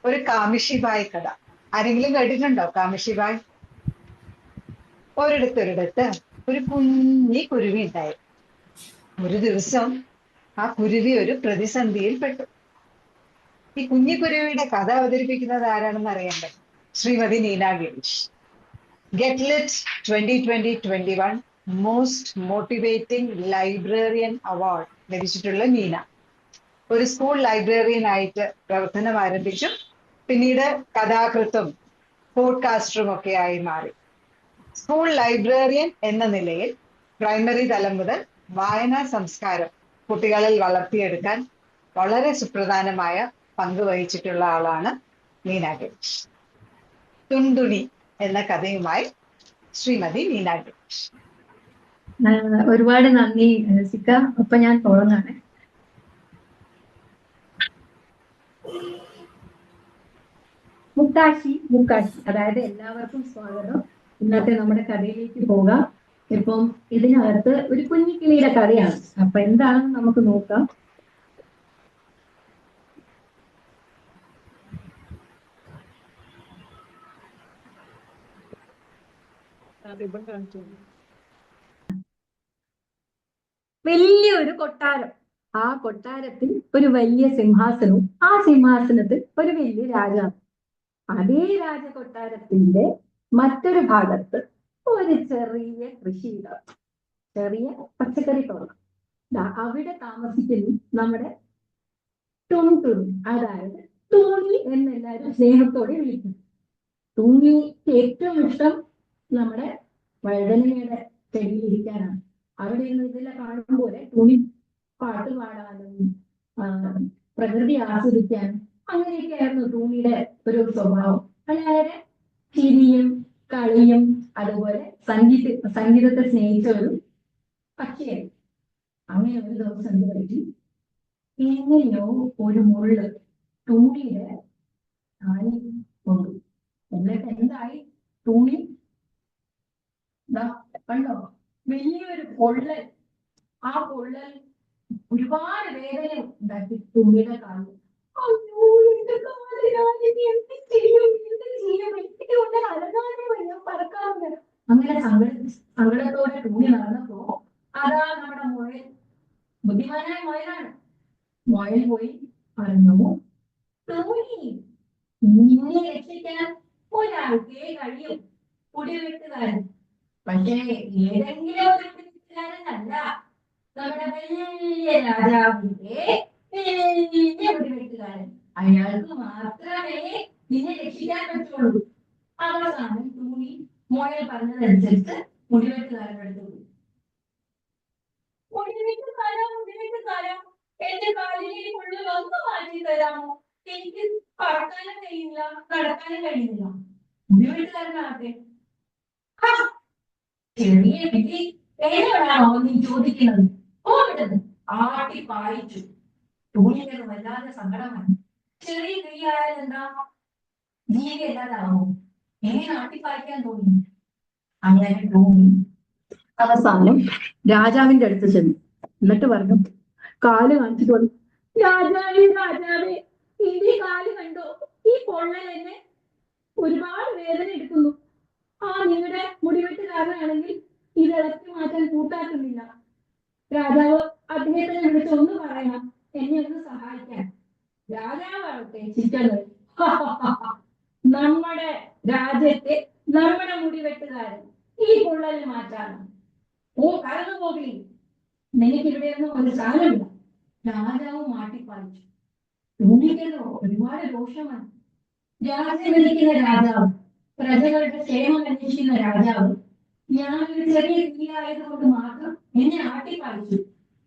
ഒരു കാമിഷിബായ് കഥ. ആരെങ്കിലും കേട്ടിട്ടുണ്ടോ കാമിഷിബായ്? ഒരിടത്തൊരിടത്ത് ഒരു കുഞ്ഞി കുരുവി ഉണ്ടായി. ഒരു ദിവസം ആ കുരുവി ഒരു പ്രതിസന്ധിയിൽ പെട്ടു. ഈ കുഞ്ഞിക്കുരുവിയുടെ കഥ അവതരിപ്പിക്കുന്നത് ആരാണെന്ന് അറിയണ്ടേ? Shrimati Neena Girish. Get lit 2020-21 most motivating librarian award ലഭിച്ചിട്ടുള്ള നീന ഒരു സ്കൂൾ ലൈബ്രറിയൻ ആയിട്ട് പ്രവർത്തനം ആരംഭിച്ചു. പിന്നീട് കഥാകൃത്തും പോഡ്കാസ്റ്ററും ഒക്കെ ആയി മാറി. സ്കൂൾ ലൈബ്രറിയൻ എന്ന നിലയിൽ പ്രൈമറി തലം മുതൽ വായനാ സംസ്കാരം കുട്ടികളിൽ വളർത്തിയെടുക്കാൻ വളരെ സുപ്രധാനമായ പങ്ക് വഹിച്ചിട്ടുള്ള ആളാണ് നീന ഗിരീഷ്. തുണ്ടുണി എന്ന കഥയുമായി ശ്രീമതി നീന ഗിരീഷ്. ഒരുപാട് നന്ദി സിക്ക. അപ്പൊ ഞാൻ തുടങ്ങാണ്. മുക്കാശി മുക്കാശി, അതായത് എല്ലാവർക്കും സ്വാഗതം. ഇന്നത്തെ നമ്മുടെ കഥയിലേക്ക് പോകാം. ഇപ്പം ഇതിനകത്ത് ഒരു കുഞ്ഞിക്കിളിയുടെ കഥയാണ്. അപ്പൊ എന്താണെന്ന് നമുക്ക് നോക്കാം. വലിയൊരു കൊട്ടാരം. ആ കൊട്ടാരത്തിൽ ഒരു വലിയ സിംഹാസനവും ആ സിംഹാസനത്തിൽ ഒരു വലിയ രാജാവ്. അതേ രാജകൊട്ടാരത്തിന്റെ മറ്റൊരു ഭാഗത്ത് ഒരു ചെറിയ കൃഷിയിടം, ചെറിയ പച്ചക്കറി തോട്ടം. അവിടെ താമസിക്കുന്നു നമ്മുടെ തുണി, അതായത് തൂണി എന്നെല്ലാവരും സ്നേഹത്തോടെ വിളിക്കുന്നു. തൂണിക്ക് ഏറ്റവും ഇഷ്ടം നമ്മുടെ വഴുതനയുടെ ചെടിയിലിരിക്കാനാണ്. അവിടെ നിന്ന് ഇതിലെ കാണും പോലെ തുണി പാട്ട് പാടാനും പ്രകൃതി ആസ്വദിക്കാനും അങ്ങനെയൊക്കെയായിരുന്നു തൂണിയുടെ ഒരു സ്വഭാവം. വളരെ ചിരിയും കളിയും അതുപോലെ സംഗീതത്തെ സ്നേഹിച്ച ഒരു പക്ഷിയായിരുന്നു. അങ്ങനെ ഒരു ദിവസം എന്ത് പറ്റി, എങ്ങനെയോ ഒരു മുള്ള് തൂണിയുടെ താഴെ കൊണ്ടു. എന്നിട്ട് എന്തായി, തൂണി കണ്ടോ വലിയൊരു പൊള്ളൽ. ആ പൊള്ളൽ ഒരുപാട് വേദന ഉണ്ടാക്കി തുണിയുടെ കാലിൽ. അയ്യോ എന്റെ കാല്, ഞാനിനി എന്ത് ചെയ്യും, എന്ത് ചെയ്യും, എനിക്ക് കൊണ്ട് അലകാനും വയ്യ, പറക്കാനും വയ്യ. അങ്ങനെ സങ്കടത്തോടെ തുണി നടന്നപ്പോ അതാ നമ്മുടെ മുയൽ, ബുദ്ധിമാനായ മുയലാണ്. മുയൽ പോയി പറഞ്ഞു, തുണി നിന്നെ രക്ഷിക്കാൻ ഒരാൾക്കേ കഴിയും, കുടിവെട്ടുകാരൻ. പക്ഷേ ഏതെങ്കിലും ഒരു കുടിവെട്ടുകാരനല്ല, നമ്മുടെ വലിയ രാജാവിന്റെ വലിയ കുടിവെട്ടുകാരൻ. അയാൾക്ക് മാത്രമേ നിന്നെ രക്ഷിക്കാൻ പറ്റുള്ളൂ. അവസാനം തൂണി മുയൽ പറഞ്ഞതനുസരിച്ച് മുടിവെട്ടുകാരൻ്റെ അടുത്ത് പോയി. മുടിവെട്ടുകാരാ, എന്റെ കാലിലെ മുള്ളു ഒന്ന് മാറ്റി തരാമോ? എനിക്ക് പറക്കാനും കഴിയില്ല, നടക്കാനും കഴിയില്ല. മുടിവെട്ടുകാരനാകട്ടെ, ചെറിയ വിധി എന്നോടാണോ നീ ചോദിക്കുന്നത്? ഓടുന്നത് ആട്ടി പായിച്ചു. തൂണിക്ക് വല്ലാതെ സങ്കടമാണ്. ചെറിയ കിളിയായാൽ എന്താ, ജീവി അല്ലാതാവോ? എങ്ങനെ ആട്ടിപ്പായിക്കാൻ തോന്നി? അങ്ങനെ തോന്നി അവസാനം രാജാവിന്റെ അടുത്ത് ചെന്നു. എന്നിട്ട് പറഞ്ഞു, കാല് കാണിച്ചിട്ട് പറഞ്ഞു, രാജാവേ എന്റെ കാല് കണ്ടോ? ഈ പൊള്ളൽ എന്നെ ഒരുപാട് വേദന എടുക്കുന്നു. നിങ്ങളുടെ മുടിവെട്ടുകാരനാണെങ്കിൽ ഇത് ഇളക്കി മാറ്റാൻ കൂട്ടാക്കുന്നില്ല. രാജാവ് അദ്ദേഹത്തിനെ വിളിച്ച് ഒന്ന് പറയണം, എന്നെ ഒന്ന് സഹായിക്കാൻ. രാജാവാകട്ടെ ചിരിച്ചത്, നമ്മുടെ രാജ്യത്തെ നമ്മുടെ മുടിവെട്ടുകാരൻ ഈ പൊള്ളൽ മാറ്റാണ്. കടന്നു പോകി, നിനക്ക് ഇവിടെയൊന്നും ഒരു സ്ഥാനമില്ല. രാജാവ് മാട്ടിപ്പാലിച്ചു. തുണിക്കല്ലോ ഒരുപാട് ദോഷമാണ്. രാജ്യം ഭരിക്കുന്ന രാജാവ്, പ്രജകളുടെ ക്ഷേമം അന്വേഷിക്കുന്ന രാജാവ്, ഞാനൊരു ചെറിയ കുട്ടിയായതുകൊണ്ട് മാത്രം എന്നെ ആട്ടിപ്പാലിച്ചു.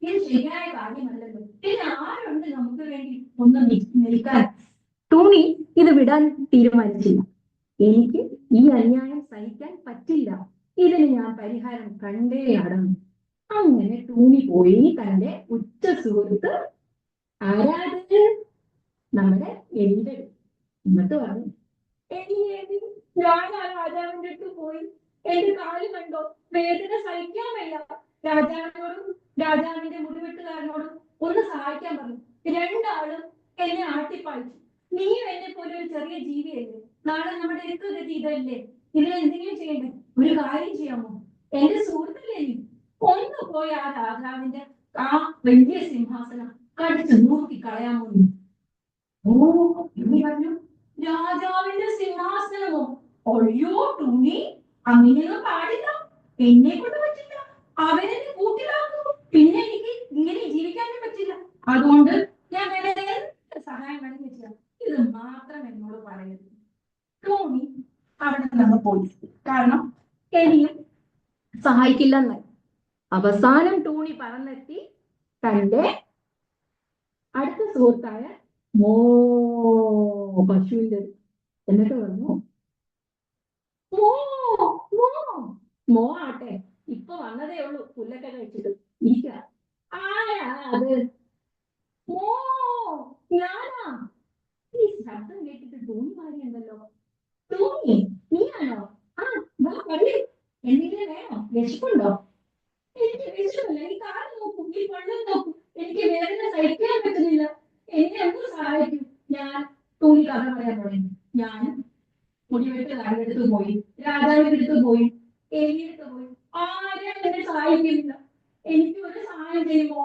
ഇത് ശരിയായ കാര്യമല്ലല്ലോ. പിന്നെ ആരുണ്ട് നമുക്ക് വേണ്ടി ഒന്ന് നിൽക്കാൻ? തുണി ഇത് വിടാൻ തീരുമാനിച്ചില്ല. എനിക്ക് ഈ അന്യായം സഹിക്കാൻ പറ്റില്ല, ഇതിന് ഞാൻ പരിഹാരം കണ്ടേ അടങ്ങും. അങ്ങനെ തുണി പോയി തന്റെ ഉറ്റ സുഹൃത്ത് ആരാധന നമ്മുടെ എന്റെ എന്നിട്ട് പറഞ്ഞു, ഞാൻ ആ രാജാവിന്റെ അടുത്ത് പോയി, എന്റെ കാല് കണ്ടോ, വേദന സഹിക്കാൻ വയ്യ. രാജാവിനോടും രാജാവിന്റെ മുടിവെട്ടുകാരനോടും ഒന്ന് സഹായിക്കാൻ പറഞ്ഞു. രണ്ടാളും എന്നെ ആട്ടിപ്പായിച്ചു. നീയും എന്നെ പോലെ ഒരു ചെറിയ ജീവിയല്ലേ, നാളെ നമ്മുടെ ഗതി ഇതല്ലേ, ഇതിനെന്തെങ്കിലും ചെയ്യണ്ടേ? ഒരു കാര്യം ചെയ്യാമോ? എന്റെ സുഹൃത്തല്ലേ നീ, ഒന്ന് പോയി ആ രാജാവിന്റെ ആ വലിയ സിംഹാസനം കടിച്ചു നോക്കി കളയാമോ നീ? ഓ, ഇനി പറഞ്ഞു, രാജാവിന്റെ സിംഹാസനമോ? ഒയ്യോ ടൂണി, അങ്ങനെയൊന്നും പാടില്ല, എന്നെ കൊണ്ട് പറ്റില്ല, അവനെ കൂട്ടിലാക്കൂ, പിന്നെ എനിക്ക് ഇങ്ങനെ ജീവിക്കാനും പറ്റില്ല. അതുകൊണ്ട് ഞാൻ വേറെ എന്ത് സഹായം വേണമെങ്കിൽ ചെയ്യാം, ഇത് മാത്രം എന്നോട് പറയരുത്. ടോണി അവിടെ നിന്ന് പോയി, കാരണം എനിയും സഹായിക്കില്ലെന്ന്. അവസാനം ടോണി പറന്നെത്തി തന്റെ അടുത്ത സുഹൃത്തായ മോ പശുവിന്റെ, എന്നിട്ട് പറഞ്ഞു, മോ മോ മോ ആട്ടെ, ഇപ്പൊ വന്നതേ ഉള്ളൂ, പുല്ലൊക്കെ കഴിച്ചിട്ട് ഇരിക്ക. ആരാ അത്? മോ, ഞാനാ. ഈ ശബ്ദം കേട്ടിട്ട് ടൂണി മാറിയുണ്ടല്ലോ. ടൂണി, നീയാണോ? ആ, വാ വരൂ, എന്തെങ്കിലും വേണോ? വിശപ്പുണ്ടോ? എനിക്ക് വിശപ്പില്ല, എനിക്ക് ആരും നോക്കൂ, ഈ പള്ളം നോക്കൂ, എനിക്ക് വേദന സഹിക്കാൻ പറ്റുന്നില്ല, എന്നെ ഒന്ന് സഹായിക്കൂ. ഞാൻ ടൂണി കഥ പറയാൻ തുടങ്ങി. ഞാൻ മുടിവെട്ടുകാരുടെ അടുത്ത് പോയി, രാജാവിന്റെ അടുത്ത് പോയി, എലിയെടുത്ത് പോയി, ആരും എന്നെ സഹായിക്കുന്നില്ല. എനിക്ക് ഒരു സഹായം ചെയ്യുമോ?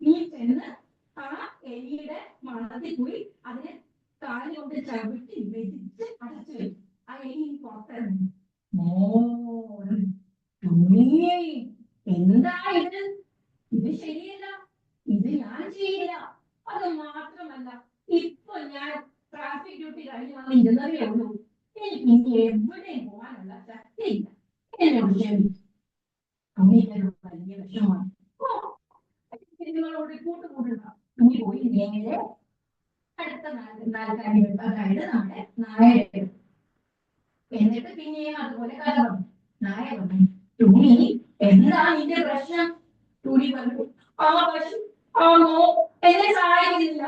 നീ ചെന്ന് ആ എലിയുടെ മണത്തിൽ പോയി അതിനെ കാല് കൊണ്ട് ചവിട്ടി വെതിച്ച് അടച്ചു വരും. ആ എലി പുറത്തിറങ്ങി. എന്താ ഇത്? ഇത് ശരിയല്ല, ഇത് ഞാൻ ചെയ്യില്ല. അത് മാത്രമല്ല, ഇപ്പൊ ഞാൻ ട്രാഫിക് ഡ്യൂട്ടി കഴിഞ്ഞ് വന്നിരുന്നതേ ഉള്ളൂ, എനിക്ക് ഇനി എവിടെയും പോകാനുള്ള ശക്തിയില്ല, എന്നോട് ക്ഷമിക്കും. അങ്ങനെയൊരു വലിയ വിഷമമാണ്. നിങ്ങളോട് കൂട്ടുകൂടുക. നീ പോയി നേരെ അടുത്ത നാൽക്കാലി, അതായത് നമ്മുടെ നായയുടെ, എന്നിട്ട് പിന്നെയും അതുപോലെ കഥ പറഞ്ഞു. നായ പറഞ്ഞു, ടൂണി, എന്താ നിന്റെ പ്രശ്നം? ടൂണി പറഞ്ഞു, ആ പശു ആണോ എന്നെ സഹായിക്കുന്നില്ല,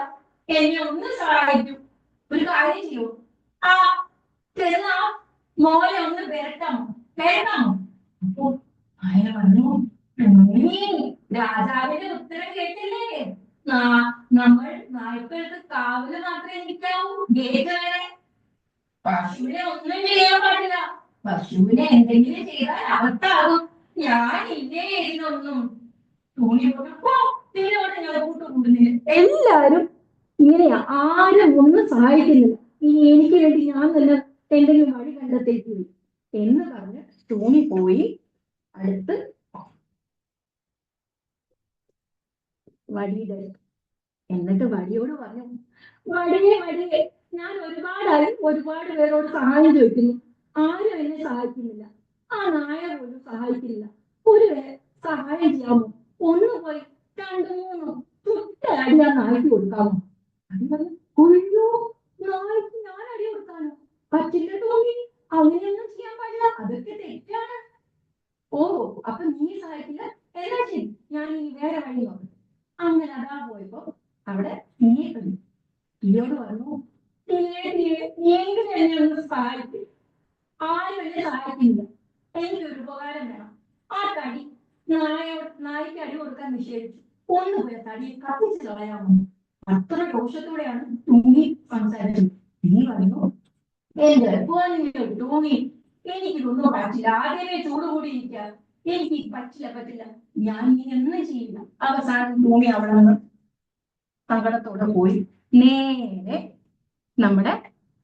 എന്നെ ഒന്ന് സഹായിക്കൂ, ഒരു കാര്യം ചെയ്യൂ, ആ ചെന്ന മോനെ ഒന്ന് വരട്ടാമോ, വരട്ടാമോ? അപ്പോ നായ പറഞ്ഞു, ടൂണി, രാജാവിന്റെ ഉത്തരം കേട്ടില്ലേ, നമ്മൾ നായ്ക്കൾക്ക് കാവല് മാത്രമേ നിൽക്കാവൂ, ഗേറ്റ് വരെ. പശുവിനെ ഒന്നും ചെയ്യാൻ പാടില്ല, പശുവിനെ എന്തെങ്കിലും ചെയ്താൽ അകത്താകും, ഞാനില്ലേ ഇതിനൊന്നും. ടൂണി നിന്നോട് ഞാൻ കൂട്ടുകൂടുന്നില്ല. എല്ലാരും ഇങ്ങനെയാ, ആരും ഒന്നും സഹായിക്കുന്നില്ല, ഇനി എനിക്ക് വേണ്ടി ഞാൻ തന്നെ എന്തെങ്കിലും വഴി കണ്ടെത്തേക്ക് എന്ന് പറഞ്ഞ് ടൂണി പോയി അടുത്ത് വടിയുടെ, എന്നിട്ട് വടിയോട് പറഞ്ഞു, വടിയെ വടിയെ, ഞാൻ ഒരുപാട് പേരോട് സഹായം ചോദിക്കുന്നു, ആരും എന്നെ സഹായിക്കുന്നില്ല, ആ നായ പോലും സഹായിക്കുന്നില്ല, ഒരു സഹായം ചെയ്യാമോ? ഒന്ന് പോയി രണ്ടു മൂന്നോ ചുറ്റ അടി ആ നായ്ക്ക് കൊടുക്കാമോ? അത് പറഞ്ഞു, ഒഴിയോ, നായ്ക്ക് ഞാൻ അടി കൊടുക്കാനോ? പറ്റില്ല ടോമി, അങ്ങനെയൊന്നും ചെയ്യാൻ പാടില്ല, അതൊക്കെ തെറ്റാണ്. ഓ, അപ്പൊ നീ സഹായിക്കില്ല, എന്നാ ശരി, ഞാൻ ഇനി വേറെ വഴി നോക്കാം. അങ്ങനെ അതാ പോയപ്പോ അവിടെ തീയെ കണ്ടു. തീയോട് പറഞ്ഞു, നീ എങ്കിലും എന്നെ ഒന്ന് സഹായിക്കും, ആരും എന്നെ സഹായിക്കുന്നില്ല, എനിക്കൊരു ഉപകാരം വേണം. ആ തടി നായ്ക്ക് അടി കൊടുക്കാൻ നിഷേധിച്ചു, ഒന്ന് പോയ തടി കത്തിച്ച് കളയാമോ? അത്ര ദോഷത്തോടെയാണ് ടൂണി സംസാരിച്ചത്. നീ പറഞ്ഞു, എന്റെ പൊന്നു ടൂണി, എനിക്കിതൊന്നും പറ്റില്ല, ആദ്യമേ ചൂട് കൂടിയിരിക്കുക, എനിക്ക് പറ്റില്ല, ഞാൻ ഇനി ഒന്നും ചെയ്യില്ല. അവസാനം ടൂണി അവിടെ നിന്ന് സങ്കടത്തോടെ പോയി നേരെ നമ്മുടെ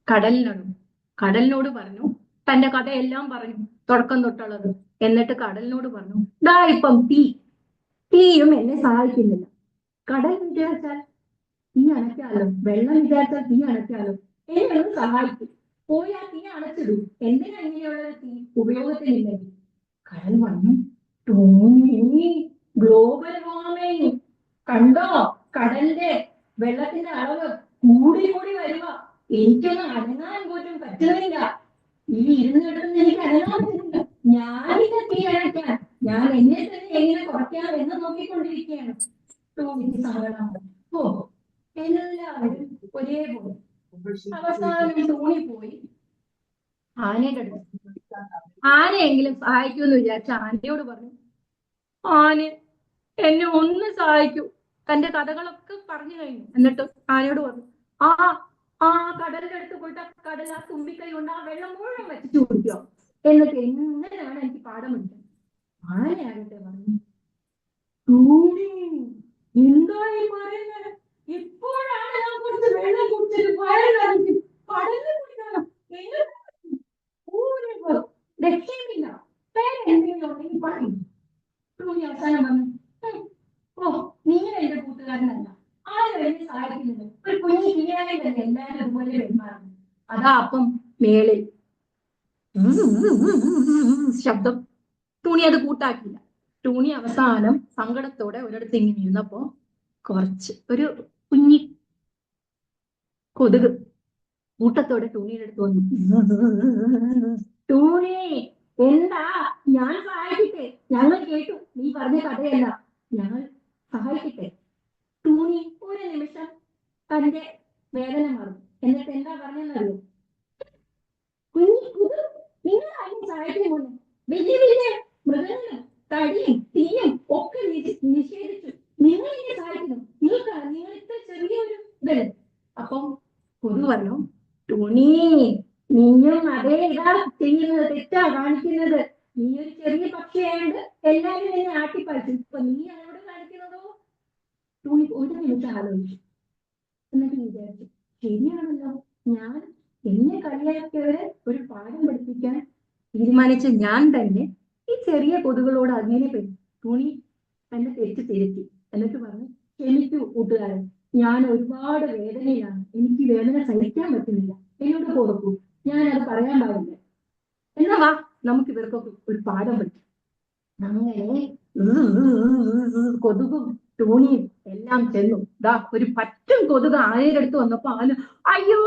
കടലിനോട് പറഞ്ഞു, തന്റെ കഥയെല്ലാം പറഞ്ഞു, തുടക്കം തൊട്ടുള്ളത്. എന്നിട്ട് കടലിനോട് പറഞ്ഞു, ദാ ഇപ്പം തീയും എന്നെ സഹായിക്കുന്നില്ല, കടൽ വിചാരിച്ചാൽ തീ അണയ്ക്കാലോ, വെള്ളം വിചാരിച്ചാൽ തീ അണയ്ക്കാലോ, എന്നെ ഒന്ന് സഹായിക്കും, പോയി ആ തീ അണച്ചിടും, എന്തിനാ ഇങ്ങനെയുള്ള തീ ഉപയോഗത്തിനില്ലെങ്കിൽ? കടൽ പറഞ്ഞു, ടോമി, ഗ്ലോബൽ വാർമിംഗ് കണ്ടോ, കടലിന്റെ വെള്ളത്തിന്റെ അളവ് കൂടി വരുക, എനിക്കൊന്നും അനങ്ങാൻ പോലും പറ്റുന്നില്ല, ഈ ഇരുന്നിടത്തുനിന്ന് എനിക്ക് അനങ്ങാൻ പറ്റുന്നില്ല, ഞാനിത് തീ അണയ്ക്കാൻ, ഞാൻ എന്നെ തന്നെ എങ്ങനെ കുറയ്ക്കാം എന്ന് നോക്കിക്കൊണ്ടിരിക്കുകയാണ്. ടോമിക്ക് സങ്കടം. ഓ, എല്ലാവരും ഒരേപോലെ. അവസാനം ടോണി പോയി ആനയുടെ അടുത്ത്, ആനയെങ്കിലും സഹായിക്കുമെന്ന് വിചാരിച്ച ആനയോട് പറഞ്ഞു, ആന എന്നെ ഒന്ന് സഹായിക്കൂ. തന്റെ കഥകളൊക്കെ പറഞ്ഞു കഴിഞ്ഞു. എന്നിട്ട് ആനയോട് പറഞ്ഞു, ആ ആ കടലിന്റെ അടുത്ത് പോയിട്ട് ആ കടൽ ആ തുമ്പിക്കൈ കൊണ്ട് ആ വെള്ളം മുഴുവൻ വെച്ചിട്ട് കുടിക്കോ. എന്നിട്ട് എങ്ങനെ വേണം എനിക്ക് പാഠം പഠിക്കാൻ. ആനയാകട്ടെ പറഞ്ഞു, "ടൂണി, എന്താ ഈ പറയുന്നത്? ഇപ്പോഴാണ് ഞാൻ കുറച്ച് വെള്ളം കുടിച്ചത്, വയറ് നിറഞ്ഞു. കടലിൽ കുടിക്കാനോ? ഒരു രക്ഷയുമില്ല. വേറെ എന്തെങ്കിലും ഉണ്ടെങ്കിൽ പറയും." ടൂണി അവസാനം പറഞ്ഞു, "ഉം, ഓ, നിങ്ങൾ എന്റെ കൂട്ടുകാരനല്ല, ആരും എന്നെ സഹായിക്കുന്നില്ല, ഒരു കുഞ്ഞു കിളിയായി തന്നെ എല്ലാവരും അതുപോലെ പെരുമാറുന്നു." അതാ അപ്പം മേളിൽ ശബ്ദം. ടൂണി അത് കൂട്ടാക്കില്ല. ടൂണി അവസാനം സങ്കടത്തോടെ ഒരിടത്ത് ഇങ്ങനെ ഇരുന്നപ്പോ ഒരു കുഞ്ഞി കൊതുക് കൂട്ടത്തോടെ ടൂണിയുടെ അടുത്ത് വന്നു. "ടൂണി, എന്താ? ഞാൻ സഹായിക്കട്ടെ? ഞങ്ങൾ കേട്ടു നീ പറഞ്ഞ കഥയല്ല, ഞങ്ങൾ സഹായിക്കട്ടെ." ടൂണി ഒരു നിമിഷം തന്റെ വേദന മറന്നു. എന്നിട്ട് എന്താ പറഞ്ഞെന്നറിയോ? "കുഞ്ഞി കൊതുക്, നിങ്ങൾ ആരും സഹായിക്കുമോ? വലിയ വലിയ മൃഗങ്ങളും തടിയും തീയും ഒക്കെ നിഷേധിച്ചു നിങ്ങൾ എന്നെ സഹായിക്കുന്നു. നിങ്ങൾ ഇത്ര ചെറിയൊരു ഇതല്ലേ?" അപ്പം കൊതു പറഞ്ഞു, "ടൂണി, നീയും അതേ ഇതാ ചെയ്യുന്നത്, തെറ്റാ കാണിക്കുന്നത്. നീ ഒരു ചെറിയ പക്ഷിയായോണ്ട് എല്ലാരും നിന്നെ ആട്ടിപ്പായിച്ചു. ഇപ്പൊ നീ അവരോട് കാണിക്കുന്നതോ." ടൂണി ഒരു നിമിഷം ആലോചിച്ചു. എന്നിട്ട് വിചാരിച്ചു, ശരിയാണല്ലോ, ഞാൻ എന്നെ കളിയാക്കിയവരെ ഒരു പാഠം പഠിപ്പിക്കാൻ തീരുമാനിച്ച ഞാൻ തന്നെ ഈ ചെറിയ കൊതുകളോട് അങ്ങനെ പറ്റി. ടൂണി എന്നെ തെറ്റ് തിരുത്തി. എന്നിട്ട് പറഞ്ഞു, "ക്ഷമിക്കൂ കൂട്ടുകാരൻ, ഞാൻ ഒരുപാട് വേദനയിലാണ്, എനിക്ക് വേദന സഹിക്കാൻ പറ്റുന്നില്ല, എന്നോട് കൊടുക്കൂ, ഞാൻ അത് പറയാൻ പാടില്ല. എന്നാ വാ, നമുക്ക് ഇവർക്കൊക്കെ ഒരു പാഠം പഠിക്കാം." അങ്ങനെ കൊതുകും ടൂണിയും എല്ലാം ചെന്നു. ദാ ഒരു പറ്റും കൊതുക് ആനയുടെ അടുത്ത് വന്നപ്പോ ആന, "അയ്യോ,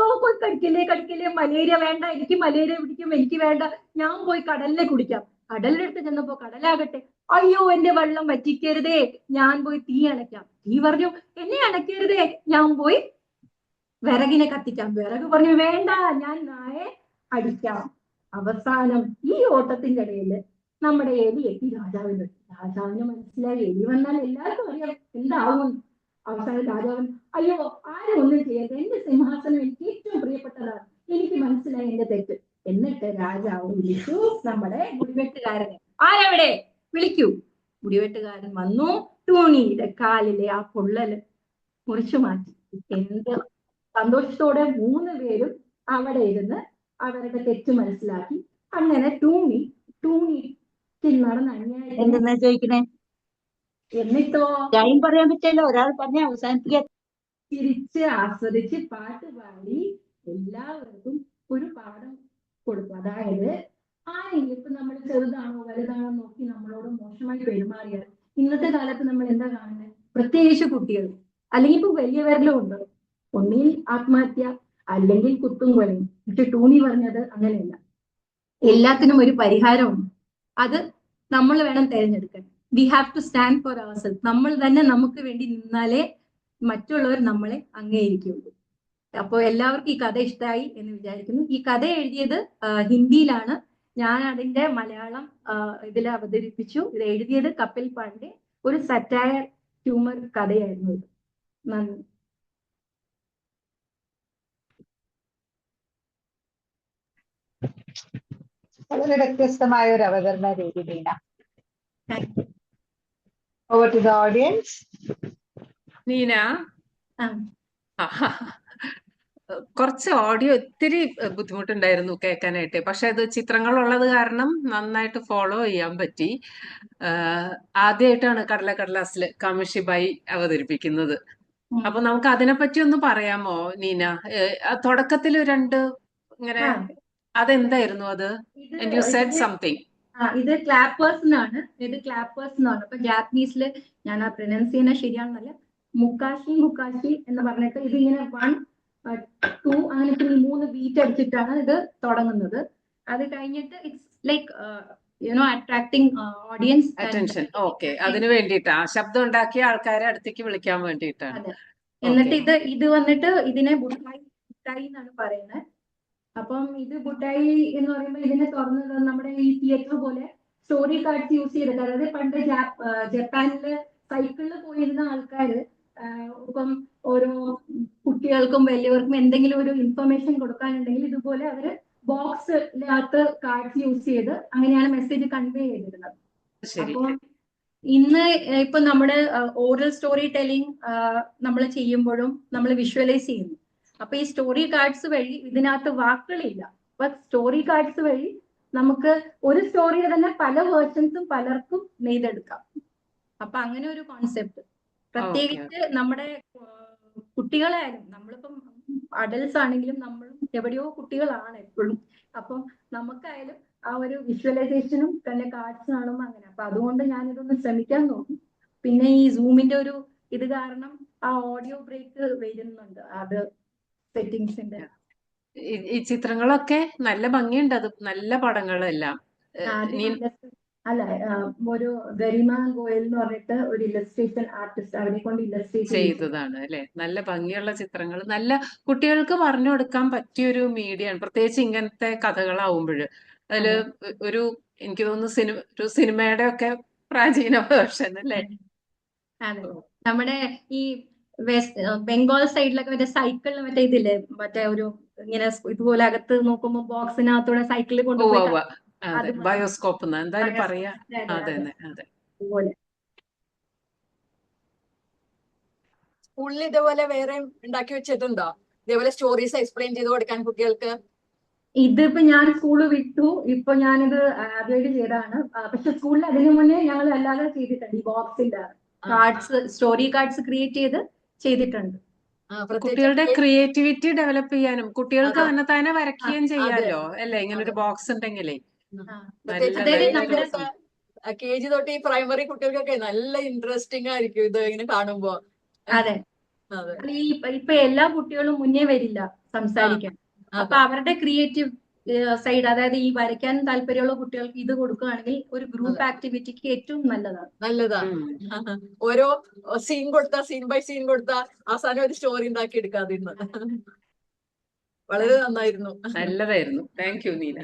കടിക്കല്ലേ കടിക്കല്ലേ, മലേറിയ വേണ്ട, എനിക്ക് മലേറിയ പിടിക്കും, എനിക്ക് വേണ്ട, ഞാൻ പോയി കടലിലെ കുടിക്കാം." കടലിന്റെ അടുത്ത് ചെന്നപ്പോ കടലാകട്ടെ, "അയ്യോ, എന്റെ വെള്ളം വറ്റിക്കരുതേ, ഞാൻ പോയി തീ അണയ്ക്കാം." തീ പറഞ്ഞു, "എന്നെ അണയ്ക്കരുതേ, ഞാൻ പോയി വിറകിനെ കത്തിക്കാം." വിറക് പറഞ്ഞു, "വേണ്ട, ഞാൻ നായെ അടിക്കാം." അവസാനം ഈ ഓട്ടത്തിന്റെ ഇടയില് നമ്മുടെ എലി എത്തി രാജാവിന്റെ അടുത്ത്. രാജാവിന് മനസ്സിലായി, എലി വന്നാൽ എല്ലാവർക്കും അറിയാം എന്താവും. അവസാനം രാജാവൻ, "അയ്യോ, ആരും ഒന്നും ചെയ്യരുത്, എന്റെ സിംഹാസനം എനിക്ക് ഏറ്റവും പ്രിയപ്പെട്ടതാണ്, എനിക്ക് മനസ്സിലായി എന്റെ തെറ്റ്." എന്നിട്ട് രാജാവ് വിളിച്ചു നമ്മുടെ മുടിവെട്ടുകാരനെ. "ആരെവിടെ? വിളിക്കൂ." മുടിവെട്ടുകാരൻ വന്നു. ടൂണിയുടെ കാലിലെ ആ പൊള്ളല് മുറിച്ചു മാറ്റി. എന്ത് സന്തോഷത്തോടെ മൂന്ന് പേരും അവിടെ ഇരുന്ന് അവരുടെ തെറ്റ് മനസ്സിലാക്കി. അങ്ങനെ ടൂണിക്ക് നടന്ന അന്യായത്തിന് എന്തെന്നാ ചോദിക്കണേ? എന്നിട്ടോ ടൈം പറയാൻ പറ്റില്ല, ഒരാൾ പറഞ്ഞ അവസാനിപ്പിക്കാൻ. ചിരിച്ച് ആസ്വദിച്ച് പാട്ട് പാടി എല്ലാവർക്കും ഒരു പാഠം കൊടുക്കും. അതായത് ആരെങ്കിലും ഇപ്പൊ നമ്മൾ ചെറുതാണോ വലുതാണോ നോക്കി നമ്മളോട് മോശമായി പെരുമാറിയാൽ ഇന്നത്തെ കാലത്ത് നമ്മൾ എന്താ കാണുന്നത്? പ്രത്യേകിച്ച് കുട്ടികൾ, അല്ലെങ്കിൽ ഇപ്പൊ വലിയവരിലും ഉണ്ട്, ഒന്നിൽ ആത്മഹത്യ, അല്ലെങ്കിൽ കുത്തും കൊലയും. പക്ഷെ ടൂണി പറഞ്ഞത് അങ്ങനെയല്ല, എല്ലാത്തിനും ഒരു പരിഹാരമുണ്ട്. അത് നമ്മൾ വേണം തിരഞ്ഞെടുക്കാൻ. We have to stand for our self. നമ്മൾ തന്നെ നമുക്ക് വേണ്ടി നിന്നാലേ മറ്റുള്ളവർ നമ്മളെ അംഗീകരിക്കുകയുള്ളൂ. അപ്പോൾ എല്ലാവർക്കും ഈ കഥ ഇഷ്ടമായി എന്ന് വിചാരിക്കുന്നു. ഈ കഥ എഴുതിയത് ഹിന്ദിയിലാണ്. ഞാൻ അതിന്റെ മലയാളം ഇതിൽ അവതരിപ്പിച്ചു. ഇത് എഴുതിയത് കപിൽ പാണ്ഡെ. ഒരു സറ്റയർ ഹ്യൂമർ കഥയായിരുന്നു ഇത്. നന്ദി. വളരെ വ്യത്യസ്തമായ ഒരു അവതരണ രീതി Neena. Over to the audience. Neena, കുറച്ച് ഓഡിയോ ഒത്തിരി ബുദ്ധിമുട്ടുണ്ടായിരുന്നു കേൾക്കാനായിട്ട്. പക്ഷെ അത് ചിത്രങ്ങളുള്ളത് കാരണം നന്നായിട്ട് ഫോളോ ചെയ്യാൻ പറ്റി. ആദ്യമായിട്ടാണ് കടലാസില് കമിഷിബായി അവതരിപ്പിക്കുന്നത്. അപ്പൊ നമുക്ക് അതിനെപ്പറ്റി ഒന്ന് പറയാമോ നീന? തുടക്കത്തിൽ രണ്ട് ഇങ്ങനെ അതെന്തായിരുന്നു അത്? And you said something. ഇത് ക്ലാപ്പേഴ്സിനാണ്. അപ്പൊ ജാപ്പനീസില് ഞാൻ ആ പ്രൊനൗൺസ് ചെയ്യുന്ന ശരിയാണെന്നല്ല, മുക്കാഷി എന്ന് പറഞ്ഞിട്ട് ഇതിങ്ങനെ 1, 2 അങ്ങനെ 3 ബീറ്റ് അടിച്ചിട്ടാണ് ഇത് തുടങ്ങുന്നത്. അത് കഴിഞ്ഞിട്ട് it's like attracting audience attention. Okay, അതിന് വേണ്ടിയിട്ടാ ശബ്ദം ഉണ്ടാക്കിയ ആൾക്കാരെ അടുത്തേക്ക് വിളിക്കാൻ വേണ്ടിയിട്ടാണ്. എന്നിട്ട് ഇത് വന്നിട്ട് ഇതിനെ ബുട്ടായി എന്നാണ് പറയുന്നത്. അപ്പം ഇത് ബുട്ടായി എന്ന് പറയുമ്പോൾ ഇതിനെ തുറന്നത് നമ്മുടെ ഈ തിയേറ്റർ പോലെ സ്റ്റോറി കാർഡ്സ് യൂസ് ചെയ്തിട്ട്, അതായത് പണ്ട് ജപ്പാനില് സൈക്കിളിൽ പോയിരുന്ന ആൾക്കാര് ഇപ്പം ഓരോ കുട്ടികൾക്കും വലിയവർക്കും എന്തെങ്കിലും ഒരു ഇൻഫർമേഷൻ കൊടുക്കാനുണ്ടെങ്കിൽ ഇതുപോലെ അവര് ബോക്സിനകത്ത് കാർഡ്സ് യൂസ് ചെയ്ത് അങ്ങനെയാണ് മെസ്സേജ് കൺവേ ചെയ്തിരുന്നത്. ശരി. അപ്പോൾ ഇന്ന് ഇപ്പൊ നമ്മുടെ ഓറൽ സ്റ്റോറി ടെല്ലിംഗ് നമ്മൾ ചെയ്യുമ്പോഴും നമ്മൾ വിഷ്വലൈസ് ചെയ്യുന്നു. അപ്പൊ ഈ സ്റ്റോറി കാർഡ്സ് വഴി ഇതിനകത്ത് വാക്കുകളില്ല. അപ്പൊ സ്റ്റോറി കാർഡ്സ് വഴി നമുക്ക് ഒരു സ്റ്റോറിയുടെ തന്നെ പല വേർഷൻസും പലർക്കും നെയ്തെടുക്കാം. അപ്പൊ അങ്ങനെ ഒരു കോൺസെപ്റ്റ് പ്രത്യേകിച്ച് നമ്മുടെ കുട്ടികളായാലും നമ്മളിപ്പം അഡൽട്സ് ആണെങ്കിലും നമ്മളും എവിടെയോ കുട്ടികളാണ് എപ്പോഴും. അപ്പം നമുക്കായാലും ആ ഒരു വിഷ്വലൈസേഷനും തന്നെ കാർഡ്സ് കാണുമ്പോൾ അങ്ങനെ. അപ്പൊ അതുകൊണ്ട് ഞാനിതൊന്ന് ശ്രമിക്കാൻ നോക്കും. പിന്നെ ഈ സൂമിന്റെ ഒരു ഇത് കാരണം ആ ഓഡിയോ ബ്രേക്ക് വരുന്നുണ്ട്, അത് സെറ്റിങ്സിന്റെ. ഈ ചിത്രങ്ങളൊക്കെ നല്ല ഭംഗിയുണ്ട്, അത് നല്ല പടങ്ങളെല്ലാം. അല്ല, ഒരു ഗരിമ ഗോയൽ എന്ന് പറഞ്ഞിട്ട് ഒരു ഇല്ലസ്ട്രേഷൻ ആർട്ടിസ്റ്റ്, അവരെ കൊണ്ട് ഇല്ലസ്ട്രേറ്റ് ചെയ്തതാണ് അല്ലെ. നല്ല ഭംഗിയുള്ള ചിത്രങ്ങൾ, നല്ല കുട്ടികൾക്ക് പറഞ്ഞു കൊടുക്കാൻ പറ്റിയൊരു മീഡിയമാണ്, പ്രത്യേകിച്ച് ഇങ്ങനത്തെ കഥകളാവുമ്പോൾ. അതില് ഒരു എനിക്ക് തോന്നുന്നു ഒരു സിനിമയുടെ ഒക്കെ പ്രാചീന വേർഷൻ അല്ലേ. അതെ, നമ്മുടെ ഈ ബംഗാൾ സൈഡിലൊക്കെ മറ്റേ സൈക്കിളിൽ മറ്റേ ഇതില്ലേ, മറ്റേ ഒരു ഇങ്ങനെ ഇതുപോലെ അകത്ത് നോക്കുമ്പോ ബോക്സിനകത്തൂടെ സൈക്കിളിൽ കൊണ്ടുപോയി ബയോസ്കോപ്പ് എന്തായാലും പറയാ. അതെ അതെ. സ്കൂളിൽ ഇതേപോലെ വേറെ ഉണ്ടാക്കി വെച്ചിട്ടുണ്ടോ, ഇതേപോലെ സ്റ്റോറീസ് എക്സ്പ്ലെയിൻ ചെയ്ത് കൊടുക്കാൻ കുട്ടികൾക്ക്? ഇതിപ്പോ ഞാൻ സ്കൂള് വിട്ടു, ഇപ്പൊ ഞാനിത് ആദ്യമായിട്ട് ചെയ്തതാണ്. പക്ഷെ സ്കൂളിൽ അതിനു മുന്നേ ഞങ്ങൾ അല്ലാതെ ചെയ്തിട്ടുണ്ട്. ഈ ബോക്സിന്റെ കാർഡ്സ്, സ്റ്റോറി കാർഡ്സ് ക്രിയേറ്റ് ചെയ്തിട്ടുണ്ട്. കുട്ടികളുടെ ക്രിയേറ്റിവിറ്റി ഡെവലപ്പ് ചെയ്യാനും കുട്ടികൾക്ക് തന്നെ വരയ്ക്കുകയും ചെയ്യാമല്ലോ അല്ലെ, ഇങ്ങനെ ഒരു ബോക്സ് ഉണ്ടെങ്കിലേ. KG തൊട്ട് ഈ പ്രൈമറി കുട്ടികൾക്കൊക്കെ നല്ല ഇൻട്രസ്റ്റിംഗ് ആയിരിക്കും ഇത് ഇങ്ങനെ കാണുമ്പോ. അതെ, ഇപ്പൊ എല്ലാ കുട്ടികളും മുന്നേ വരില്ല സംസാരിക്കാൻ. അപ്പൊ അവരുടെ ക്രിയേറ്റീവ് സൈഡ്, അതായത് ഈ വരയ്ക്കാൻ താല്പര്യമുള്ള കുട്ടികൾക്ക് ഇത് കൊടുക്കുകയാണെങ്കിൽ ഒരു ഗ്രൂപ്പ് ആക്ടിവിറ്റിക്ക് ഏറ്റവും നല്ലതാണ്. ഓരോ സീൻ കൊടുത്താ, സീൻ ബൈ സീൻ കൊടുത്താ അവസാനം ഒരു സ്റ്റോറി ഉണ്ടാക്കി എടുക്കാതിരുന്നത് വളരെ നന്നായിരുന്നു. നല്ലതായിരുന്നു. Thank you Neena.